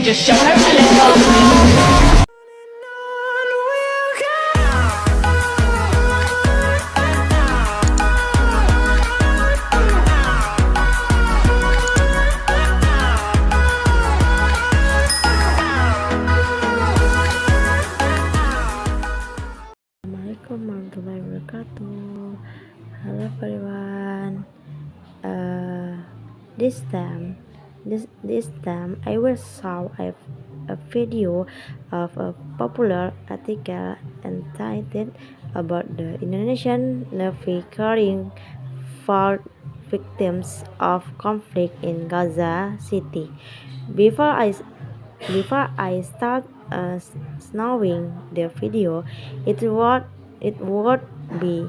Just show her a little. Assalamualaikum warahmatullahi wabarakatuh. Hello everyone. This time I will show a video of a popular article entitled about the Indonesian Navy caring for victims of conflict in Gaza City. Before I start snowing the video, it would be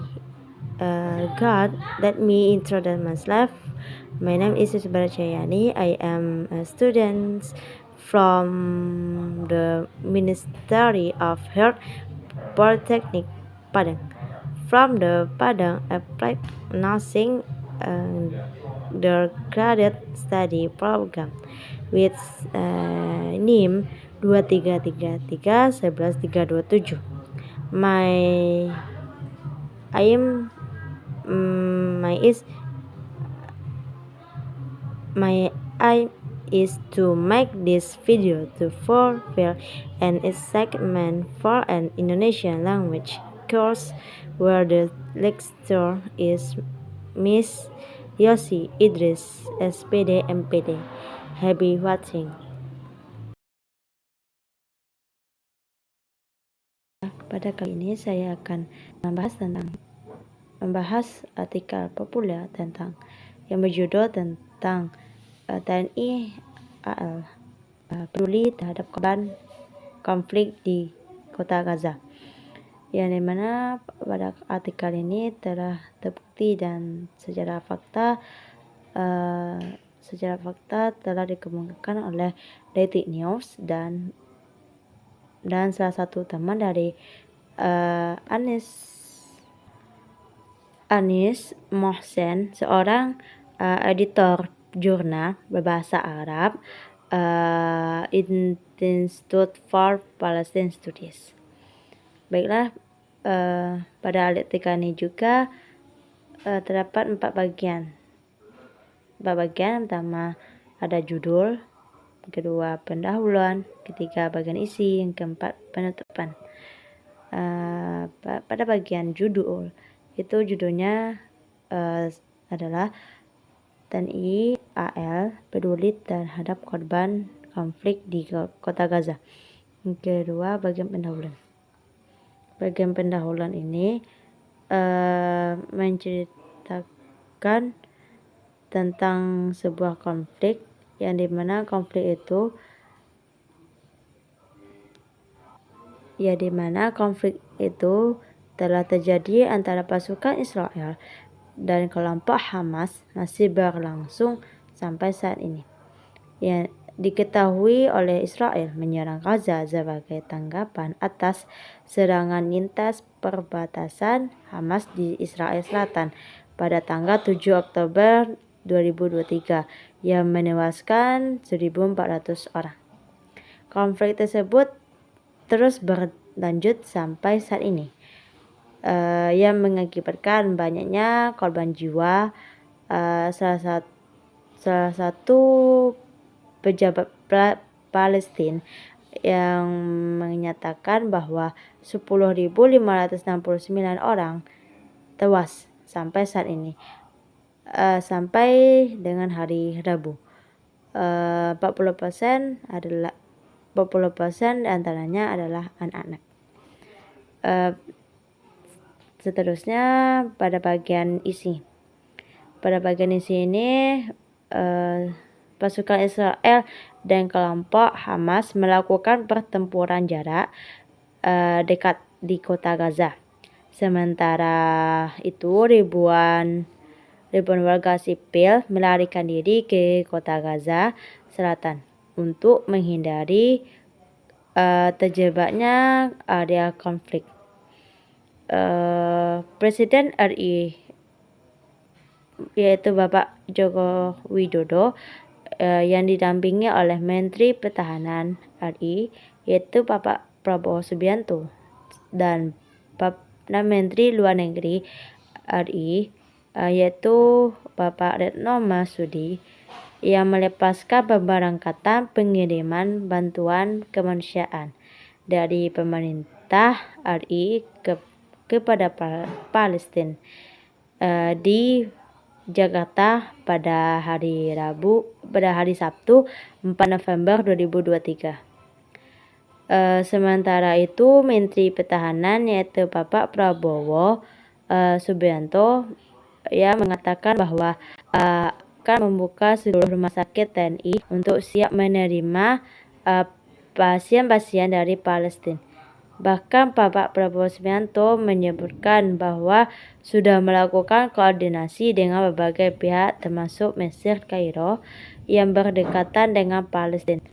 God, let me introduce myself. My name is Isbara Chayani. I am a student from the Ministry of Health Polytechnic Padang. From the Padang Applied Nursing undergraduate study program with NIM 2333 My aim my aim is to make this video to fulfill an assignment for an Indonesian language course where the lecturer is Miss Yosi Idris, SPD MPD. Happy watching. Pada kali ini saya akan membahas artikel populer tentang yang berjudul tentang TNI AL peduli terhadap korban konflik di kota Gaza, yang dimana pada artikel ini telah terbukti dan secara fakta telah dikemukakan oleh Detik News dan salah satu teman dari Anis Mohsen, seorang editor jurnal berbahasa Arab Institute for Palestine Studies. Baiklah, pada artikel ini juga terdapat 4 bagian. Pertama ada judul, kedua pendahuluan, ketiga bagian isi, yang keempat penutupan. Pada bagian judul itu judulnya adalah TNI AL peduli terhadap korban konflik di kota Gaza. Yang kedua bagian pendahuluan. Bagian pendahuluan ini menceritakan tentang sebuah konflik, yang dimana konflik itu telah terjadi antara pasukan Israel dan kelompok Hamas masih berlangsung sampai saat ini. Yang diketahui oleh Israel menyerang Gaza sebagai tanggapan atas serangan lintas perbatasan Hamas di Israel Selatan pada tanggal 7 Oktober 2023 yang menewaskan 1.400 orang. Konflik tersebut terus berlanjut sampai saat ini, yang mengakibatkan banyaknya korban jiwa. Salah satu pejabat Palestina yang menyatakan bahwa 10.569 orang tewas sampai saat ini, sampai dengan hari Rabu. 40% antaranya adalah anak-anak. Seterusnya pada bagian isi. Pada bagian isi ini pasukan Israel dan kelompok Hamas melakukan pertempuran jarak dekat di kota Gaza. Sementara itu ribuan warga sipil melarikan diri ke kota Gaza Selatan untuk menghindari terjebaknya area konflik. Presiden RI yaitu Bapak Joko Widodo yang didampingi oleh Menteri Pertahanan RI yaitu Bapak Prabowo Subianto dan Menteri Luar Negeri RI yaitu Bapak Retno Marsudi yang melepaskan pemberangkatan pengiriman bantuan kemanusiaan dari pemerintah RI kepada Palestina di Jakarta pada hari Sabtu 4 November 2023. Sementara itu Menteri Pertahanan yaitu Bapak Prabowo Subianto yang mengatakan bahwa akan membuka seluruh rumah sakit TNI untuk siap menerima pasien-pasien dari Palestina. Bahkan Bapak Prabowo Subianto menyebutkan bahwa sudah melakukan koordinasi dengan berbagai pihak termasuk Mesir Kairo yang berdekatan dengan Palestina.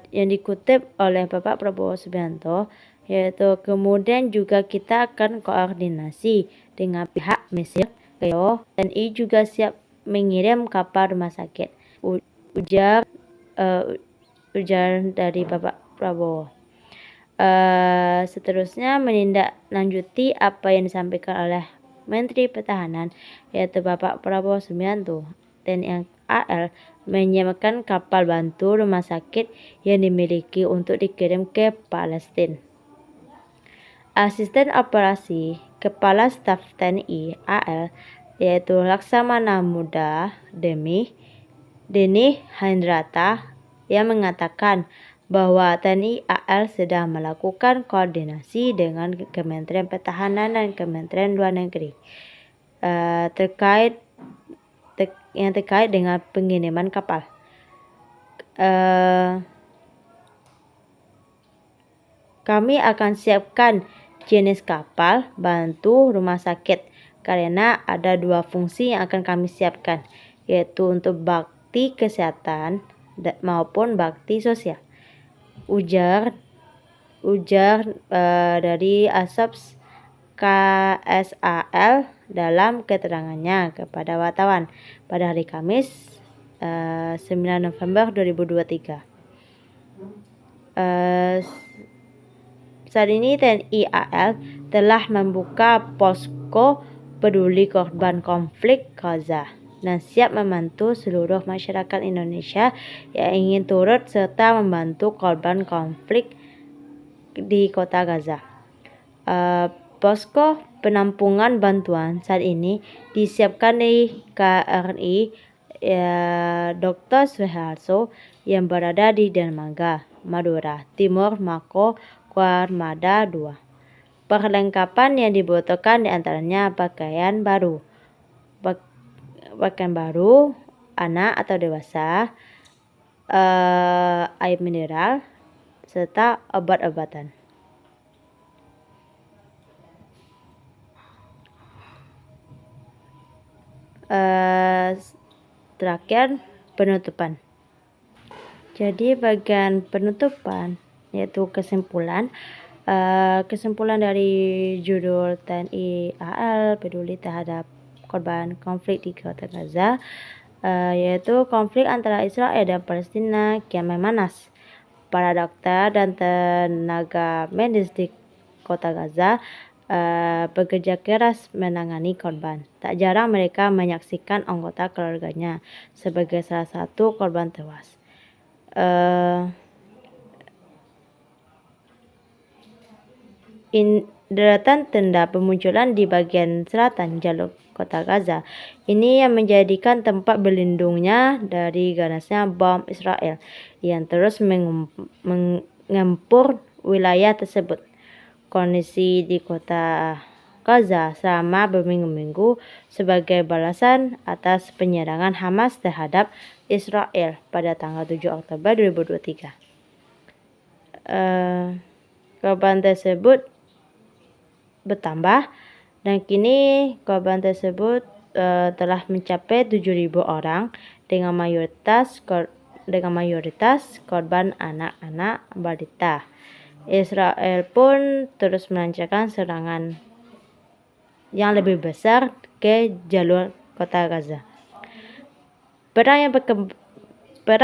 Yang dikutip oleh Bapak Prabowo Subianto yaitu kemudian juga kita akan koordinasi dengan pihak Mesir Kairo. TNI juga siap mengirim kapal rumah sakit, ujar dari Bapak Prabowo. Seterusnya menindaklanjuti apa yang disampaikan oleh Menteri Pertahanan yaitu Bapak Prabowo Subianto. TNI AL menyiapkan kapal bantu rumah sakit yang dimiliki untuk dikirim ke Palestina. Asisten Operasi Kepala Staf TNI AL yaitu Laksamana Muda Denny Hendrata yang mengatakan bahwa TNI AL sedang melakukan koordinasi dengan Kementerian Pertahanan dan Kementerian Luar Negeri terkait dengan pengiriman kapal. Kami akan siapkan jenis kapal bantu rumah sakit karena ada dua fungsi yang akan kami siapkan, yaitu untuk bakti kesehatan maupun bakti sosial, ujar dari Assops KSAL dalam keterangannya kepada wartawan pada hari Kamis 9 November 2023. Saat ini TNI AL telah membuka posko peduli korban konflik Gaza dan siap membantu seluruh masyarakat Indonesia yang ingin turut serta membantu korban konflik di kota Gaza. Posko penampungan bantuan saat ini disiapkan di KRI Dr. Suharto yang berada di Dermaga, Madura Timur, Mako Kuarmada 2. Perlengkapan yang dibutuhkan diantaranya pakaian baru, anak atau dewasa, air mineral, serta obat-obatan. Terakhir penutupan. Jadi bagian penutupan yaitu kesimpulan dari judul TNI AL peduli terhadap korban konflik di kota Gaza, yaitu konflik antara Israel dan Palestina kian memanas. Para dokter dan tenaga medis di kota Gaza bekerja keras menangani korban. Tak jarang mereka menyaksikan anggota keluarganya sebagai salah satu korban tewas. Deretan tenda bermunculan di bagian selatan jalur kota Gaza. Ini yang menjadikan tempat berlindungnya dari ganasnya bom Israel yang terus mengempur wilayah tersebut. Kondisi di kota Gaza selama berminggu-minggu sebagai balasan atas penyerangan Hamas terhadap Israel pada tanggal 7 Oktober 2023. Korban tersebut bertambah dan kini korban tersebut telah mencapai 7.000 orang dengan mayoritas korban anak-anak balita. Israel pun terus melancarkan serangan yang lebih besar ke jalur kota Gaza. Perang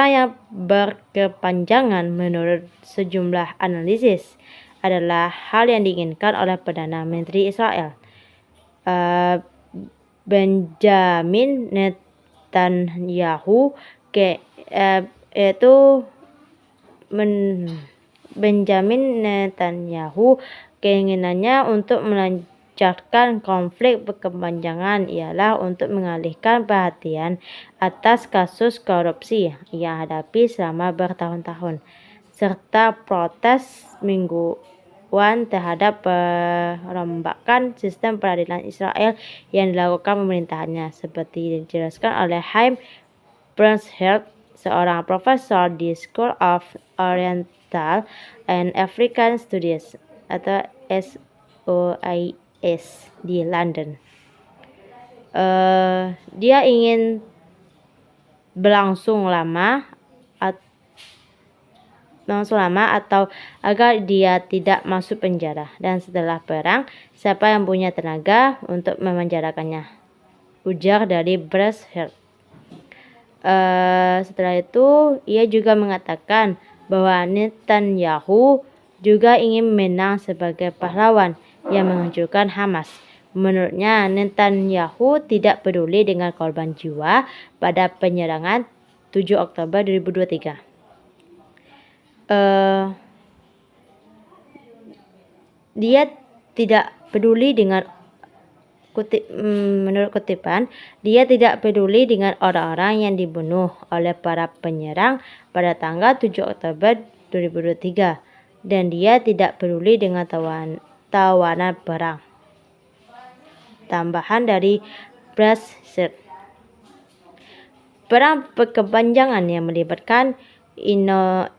yang berkepanjangan menurut sejumlah analisis adalah hal yang diinginkan oleh Perdana Menteri Israel, Benjamin Netanyahu, Benjamin Netanyahu. Keinginannya untuk melancarkan konflik berkepanjangan ialah untuk mengalihkan perhatian atas kasus korupsi yang hadapi selama bertahun-tahun, serta protes mingguan terhadap perombakan sistem peradilan Israel yang dilakukan pemerintahannya, seperti dijelaskan oleh Chaim Bernstein, seorang profesor di School of Oriental and African Studies atau SOAS di London. Dia ingin berlangsung lama atau agar dia tidak masuk penjara, dan setelah perang siapa yang punya tenaga untuk memenjarakannya, ujar dari Bernstein. Setelah itu ia juga mengatakan bahwa Netanyahu juga ingin menang sebagai pahlawan yang menghancurkan Hamas. Menurutnya, Netanyahu tidak peduli dengan korban jiwa pada penyerangan 7 Oktober 2023. Dia tidak peduli dengan menurut kutipan, dia tidak peduli dengan orang-orang yang dibunuh oleh para penyerang pada tanggal 7 Oktober 2023, dan dia tidak peduli dengan tawanan perang. Tambahan dari Bernstein. Perang berkepanjangan yang melibatkan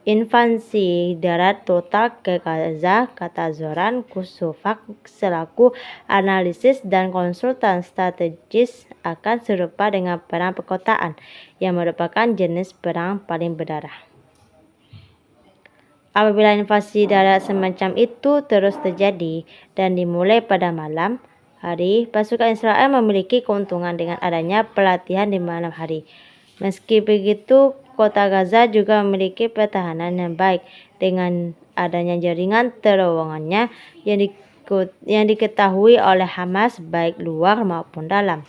invasi darat total ke Gaza, kata Zoran Kusovak selaku analisis dan konsultan strategis, akan serupa dengan perang perkotaan yang merupakan jenis perang paling berdarah. Apabila invasi darat semacam itu terus terjadi dan dimulai pada malam hari, pasukan Israel memiliki keuntungan dengan adanya pelatihan di malam hari. Meski begitu, kota Gaza juga memiliki pertahanan yang baik dengan adanya jaringan terowongannya yang diketahui oleh Hamas baik luar maupun dalam,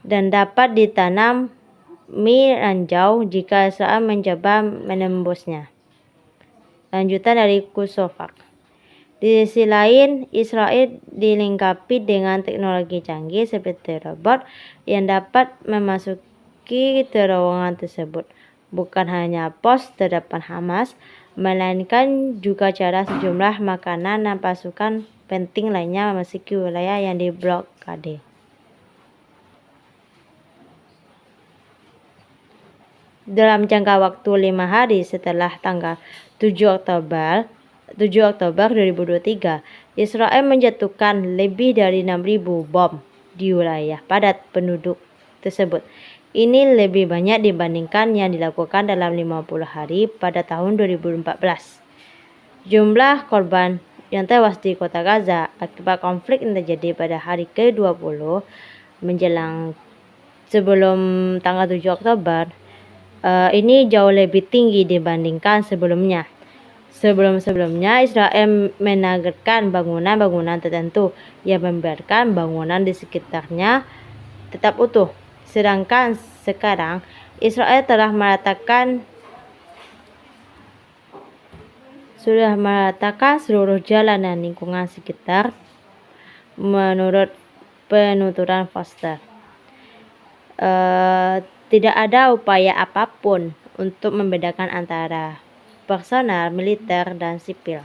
dan dapat ditanami ranjau jika Israel mencoba menembusnya. Lanjutan dari Kusovak. Di sisi lain, Israel dilengkapi dengan teknologi canggih seperti robot yang dapat memasuki terowongan tersebut. Bukan hanya pos terdepan Hamas, melainkan juga cara sejumlah makanan dan pasukan penting lainnya memasuki wilayah yang diblokade. Dalam jangka waktu 5 hari setelah tanggal 7 Oktober 2023, Israel menjatuhkan lebih dari 6.000 bom di wilayah padat penduduk tersebut. Ini lebih banyak dibandingkan yang dilakukan dalam 50 hari pada tahun 2014. Jumlah korban yang tewas di kota Gaza akibat konflik yang terjadi pada hari ke-20 menjelang sebelum tanggal 7 Oktober ini jauh lebih tinggi dibandingkan sebelumnya. Sebelumnya Israel menargetkan bangunan-bangunan tertentu yang membiarkan bangunan di sekitarnya tetap utuh. Sedangkan sekarang Israel telah meratakan seluruh jalan dan lingkungan sekitar, menurut penuturan Foster. Tidak ada upaya apapun untuk membedakan antara personel militer dan sipil.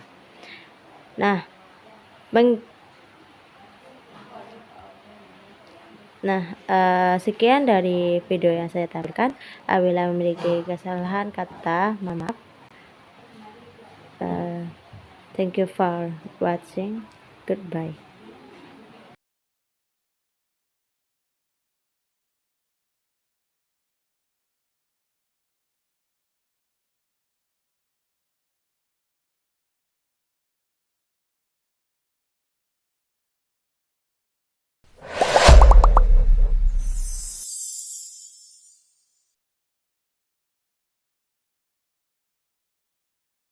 Sekian dari video yang saya tampilkan. Apabila memiliki kesalahan kata, mohon maaf. Thank you for watching. Goodbye.